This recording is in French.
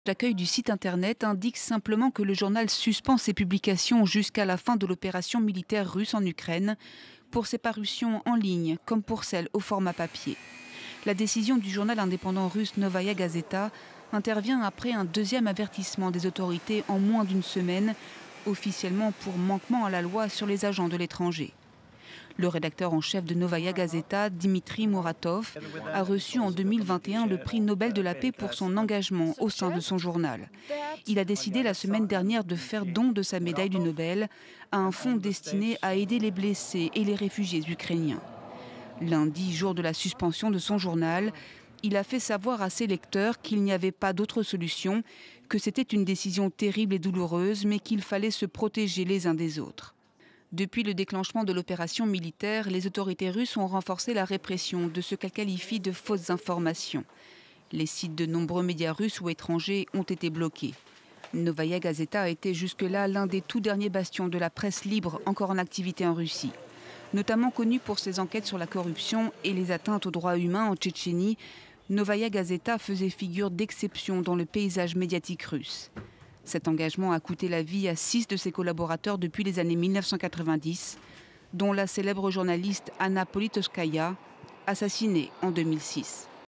L'accueil du site internet indique simplement que le journal suspend ses publications jusqu'à la fin de l'opération militaire russe en Ukraine, pour ses parutions en ligne comme pour celles au format papier. La décision du journal indépendant russe Novaya Gazeta intervient après un deuxième avertissement des autorités en moins d'une semaine, officiellement pour manquement à la loi sur les agents de l'étranger. Le rédacteur en chef de Novaya Gazeta, Dimitri Muratov, a reçu en 2021 le prix Nobel de la paix pour son engagement au sein de son journal. Il a décidé la semaine dernière de faire don de sa médaille du Nobel à un fonds destiné à aider les blessés et les réfugiés ukrainiens. Lundi, jour de la suspension de son journal, il a fait savoir à ses lecteurs qu'il n'y avait pas d'autre solution, que c'était une décision terrible et douloureuse, mais qu'il fallait se protéger les uns des autres. Depuis le déclenchement de l'opération militaire, les autorités russes ont renforcé la répression de ce qu'elles qualifient de fausses informations. Les sites de nombreux médias russes ou étrangers ont été bloqués. Novaya Gazeta a été jusque-là l'un des tout derniers bastions de la presse libre encore en activité en Russie. Notamment connu pour ses enquêtes sur la corruption et les atteintes aux droits humains en Tchétchénie, Novaya Gazeta faisait figure d'exception dans le paysage médiatique russe. Cet engagement a coûté la vie à 6 de ses collaborateurs depuis les années 1990, dont la célèbre journaliste Anna Politkovskaya, assassinée en 2006.